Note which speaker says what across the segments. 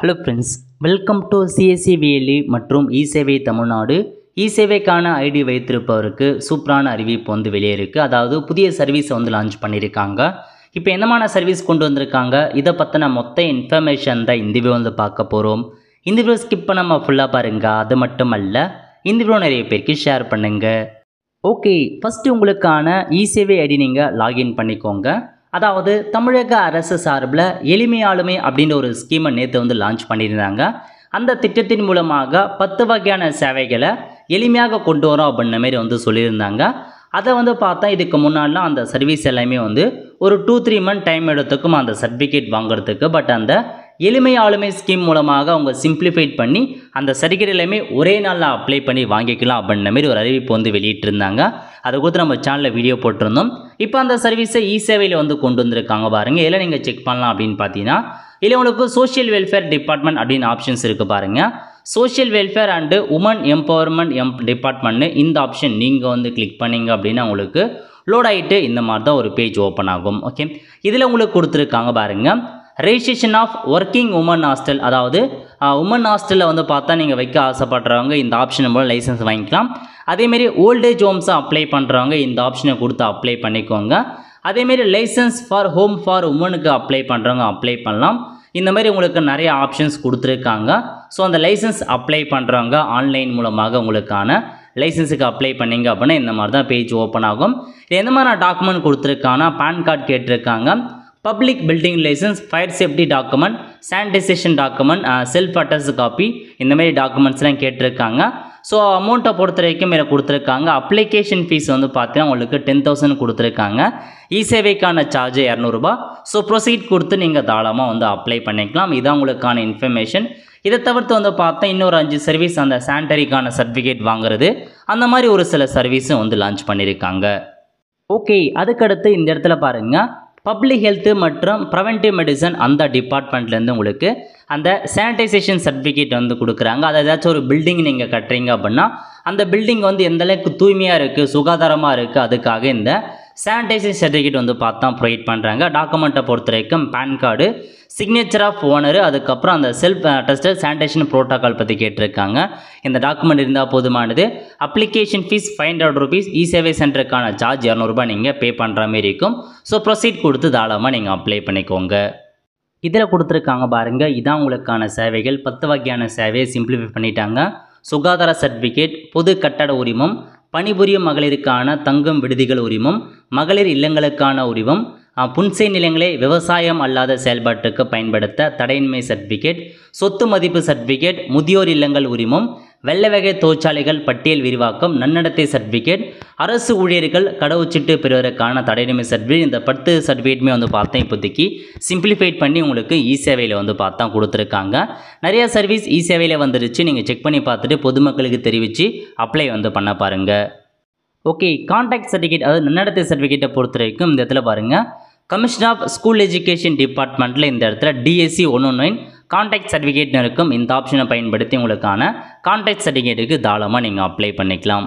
Speaker 1: Hello friends, welcome to CSC VLE மற்றும் இசேவை Tamil Nadu. இசேவைக்கான ID வைத்திருப்பவருக்கு சூப்பரான அறிவிப்பு வந்து வெளியே இருக்குது. அதாவது புதிய சர்வீஸை வந்து லான்ச் பண்ணியிருக்காங்க. இப்போ என்னமான சர்வீஸ் கொண்டு வந்திருக்காங்க, இதை பற்றின மொத்த இன்ஃபர்மேஷன் தான் இந்த வீடியோ வந்து பார்க்க போகிறோம். இந்த வீடியோ ஸ்கிப் பண்ணாமல் ஃபுல்லாக பாருங்கள். அது மட்டும் அல்ல, இந்த வீடியோ நிறைய பேருக்கு ஷேர் பண்ணுங்கள். ஓகே, ஃபஸ்ட்டு உங்களுக்கான இசேவை ஐடி நீங்கள் லாகின் பண்ணிக்கோங்க. அதாவது தமிழக அரசு சார்பில் எளிமையாளுமை அப்படின்ற ஒரு ஸ்கீமை நேற்று வந்து லான்ச் பண்ணியிருந்தாங்க. அந்த திட்டத்தின் மூலமாக 10 வகையான சேவைகளை எளிமையாக கொண்டு வரோம் அப்படின்ற மாரி வந்து சொல்லியிருந்தாங்க. அதை வந்து பார்த்தா இதுக்கு முன்னாடிலாம் அந்த சர்வீஸ் எல்லாமே வந்து ஒரு 2-3 மந்த் டைம் எடுத்துக்கும் அந்த சர்டிஃபிகேட் வாங்குறதுக்கு. பட் அந்த எளிமை ஆளுமை ஸ்கீம் மூலமாக அவங்க சிம்பிளிஃபைட் பண்ணி அந்த சர்டிஃபிகேட் எல்லாமே ஒரே நாளில் அப்ளை பண்ணி வாங்கிக்கலாம் அப்படின்ற மாரி ஒரு அறிவிப்பு வந்து வெளியிட்டிருந்தாங்க. அதை கொடுத்து நம்ம சேனலில் வீடியோ போட்டிருந்தோம். இப்போ அந்த சர்வீஸை இசேவையில் வந்து கொண்டு வந்திருக்காங்க பாருங்கள். இதில் நீங்கள் செக் பண்ணலாம் அப்படின்னு பார்த்தீங்கன்னா, இதில் உங்களுக்கு சோஷியல் வெல்ஃபேர் டிபார்ட்மெண்ட் அப்படின்னு ஆப்ஷன்ஸ் இருக்குது பாருங்கள். Social welfare and women empowerment டிபார்ட்மெண்ட்னு இந்த ஆப்ஷன் நீங்கள் வந்து கிளிக் பண்ணிங்க அப்படின்னா உங்களுக்கு லோட் ஆகிட்டு இந்த மாதிரி தான் ஒரு பேஜ் ஓப்பன் ஆகும். ஓகே, இதில் உங்களுக்கு கொடுத்துருக்காங்க பாருங்கள், registration of working women hostel. அதாவது உமன் ஹாஸ்டலில் வந்து பார்த்தா நீங்கள் வைக்க ஆசைப்படுறவங்க இந்த ஆப்ஷன் மூலம் லைசன்ஸ் வாங்கிக்கலாம். அதேமாரி ஓல்டேஜ் ஹோம்ஸை அப்ளை பண்ணுறவங்க இந்த ஆப்ஷனை கொடுத்து அப்ளை பண்ணிக்கோங்க. அதேமாரி லைசன்ஸ் ஃபார் ஹோம் ஃபார் உமனுக்கு அப்ளை பண்ணுறவங்க அப்ளை பண்ணலாம். இந்த மாதிரி உங்களுக்கு நிறைய ஆப்ஷன்ஸ் கொடுத்துருக்காங்க. ஸோ அந்த லைசன்ஸ் அப்ளை பண்ணுறவங்க ஆன்லைன் மூலமாக உங்களுக்கான லைசன்ஸுக்கு அப்ளை பண்ணிங்க அப்படின்னா இந்த மாதிரி தான் பேஜ் ஓப்பன் ஆகும். இது எந்த மாதிரி டாக்குமெண்ட் கொடுத்துருக்காங்கன்னா, பேன் கார்டு கேட்டிருக்காங்க, public building licence, fire safety document, sanitisation document, self attest copy, இந்தமாரி டாக்குமெண்ட்ஸ்லாம் கேட்டிருக்காங்க. ஸோ அமௌண்ட்டை பொறுத்த வரைக்கும் இதில் கொடுத்துருக்காங்க. அப்ளிகேஷன் ஃபீஸ் வந்து பார்த்தீங்கன்னா உங்களுக்கு 10,000 கொடுத்துருக்காங்க. இசேவைக்கான சார்ஜ் 200 ரூபா. ஸோ ப்ரொசீட் கொடுத்து நீங்கள் தாராளமாக வந்து அப்ளை பண்ணிக்கலாம். இதான் உங்களுக்கான இன்ஃபர்மேஷன். இதை தவிர்த்து வந்து பார்த்தா இன்னொரு 5 சர்வீஸ், அந்த சானிட்டரிக்கான சர்டிஃபிகேட் வாங்குறது, அந்த மாதிரி ஒரு சில சர்வீஸும் வந்து லான்ச் பண்ணியிருக்காங்க. ஓகே, அதுக்கடுத்து இந்த இடத்துல பாருங்கள், பப்ளிக் ஹெல்த்து மற்றும் ப்ரிவென்டிவ் மெடிசன் அந்த டிபார்ட்மெண்ட்லேருந்து உங்களுக்கு அந்த சானிடைசேஷன் சர்டிஃபிகேட் வந்து கொடுக்குறாங்க. அதை ஏதாச்சும் ஒரு பில்டிங் நீங்கள் கட்டுறீங்க அப்படின்னா அந்த பில்டிங் வந்து எந்த அளவுக்கு தூய்மையாக இருக்குது, சுகாதாரமாக இருக்குது, அதுக்காக இந்த சானிடைசேஷன் சர்டிஃபிகேட் வந்து பார்த்தா ப்ரொவைட் பண்ணுறாங்க. டாக்குமெண்ட்டை பொறுத்த வரைக்கும் PAN card, signature of owner, அதுக்கப்புறம் அந்த செல்ஃப் அட்டஸ்டட் சானிடேஷன் ப்ரோட்டோக்கால் பற்றி கேட்டிருக்காங்க. இந்த டாக்குமெண்ட் இருந்தால் போதுமானது. Application fees 500 rupees. இசேவை சென்டருக்கான சார்ஜ் 200 ரூபாய் நீங்கள் பே பண்ணுற மாரி இருக்கும். ஸோ ப்ரொசீட் கொடுத்து தாராளமாக நீங்கள் அப்ளை பண்ணிக்கோங்க. இதில் கொடுத்துருக்காங்க பாருங்கள், இதான் உங்களுக்கான சேவைகள். 10 வகையான சேவையை சிம்பிளிஃபை பண்ணிட்டாங்க. சுகாதார சர்டிஃபிகேட், பொது கட்டட உரிமம், பணிபுரியும் மகளிருக்கான தங்கும் விடுதிகள் உரிமம், மகளிர் இல்லங்களுக்கான உரிமம், புன்சை நிலங்களை விவசாயம் அல்லாத செயல்பாட்டுக்கு பயன்படுத்த தடையின்மை சர்டிஃபிகேட், சொத்து மதிப்பு சர்டிஃபிகேட், முதியோர் இல்லங்கள் உரிமம், வெள்ளை வகை தொழிற்சாலைகள் பட்டியல் விரிவாக்கம், நன்னடத்தை சர்டிஃபிகேட், அரசு ஊழியர்கள் கடவுச்சீட்டு பெறுவதற்கான தடையின்மை சர்டிஃபிகேட். இந்த 10 சர்டிஃபிகேட்டுமே வந்து பார்த்தா இப்போதைக்கு சிம்பிளிஃபைட் பண்ணி உங்களுக்கு இசேவையில் வந்து பார்த்தா கொடுத்துருக்காங்க. நிறைய சர்வீஸ் இசேவையில் வந்துருச்சு. நீங்கள் செக் பண்ணி பார்த்துட்டு பொதுமக்களுக்கு தெரிவித்து அப்ளை வந்து பண்ண பாருங்கள். ஓகே, கான்டாக்ட் சர்டிஃபிகேட், அதாவது நன்னடத்தை சர்டிஃபிகேட்டை பொறுத்த வரைக்கும் இந்த இடத்துல பாருங்கள், கமிஷன் ஆஃப் ஸ்கூல் எஜுகேஷன் டிபார்ட்மெண்ட்டில் இந்த இடத்துல DSC 109 கான்டாக்ட் சர்டிஃபிகேட்னு இருக்கும். இந்த ஆப்ஷனை பயன்படுத்தி உங்களுக்கான கான்டாக்ட் சர்டிஃபிகேட்டுக்கு தாராளமாக நீங்கள் அப்ளை பண்ணிக்கலாம்.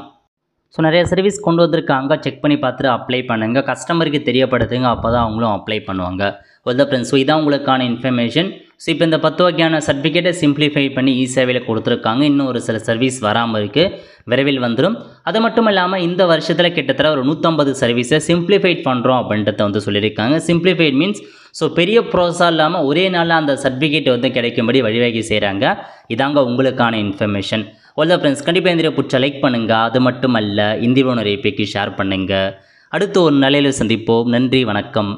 Speaker 1: ஸோ நிறைய சர்வீஸ் கொண்டு வந்திருக்காங்க. செக் பண்ணி பார்த்துட்டு அப்ளை பண்ணுங்கள். கஸ்டமருக்கு தெரியப்படுத்துங்க, அப்போ தான் அவங்களும் அப்ளை பண்ணுவாங்க. வெல் ஃப்ரெண்ட்ஸ், ஸோ இதான் உங்களுக்கான இன்ஃபர்மேஷன். ஸோ இப்போ இந்த 10 வகையான சர்டிஃபிகேட்டை சிம்பிளிஃபை பண்ணி இசேவையில் கொடுத்துருக்காங்க. இன்னும் ஒரு சில சர்வீஸ் வராமல் இருக்குது, விரைவில் வந்துடும். அது மட்டும் இல்லாமல் இந்த வருஷத்தில் கிட்டத்தட்ட ஒரு 150 சர்வீஸை சிம்பிளிஃபைட் பண்ணுறோம் அப்படின்றத வந்து சொல்லியிருக்காங்க. சிம்பிளிஃபைட் மீன்ஸ் ஸோ பெரிய ப்ரோசஸாக இல்லாமல் ஒரே நாளில் அந்த சர்டிஃபிகேட் வந்து கிடைக்கும்படி வழிவகை செய்கிறாங்க. இதாங்க உங்களுக்கான இன்ஃபர்மேஷன். வெல் ஃப்ரெண்ட்ஸ், கண்டிப்பாக இந்த வீடியோ பிடிச்சா லைக் பண்ணுங்கள். அது மட்டும் அல்ல, இந்த வீடியோ நிறைய பேருக்கு ஷேர் பண்ணுங்கள். அடுத்து ஒரு நிலையில் சந்திப்போம். நன்றி, வணக்கம்.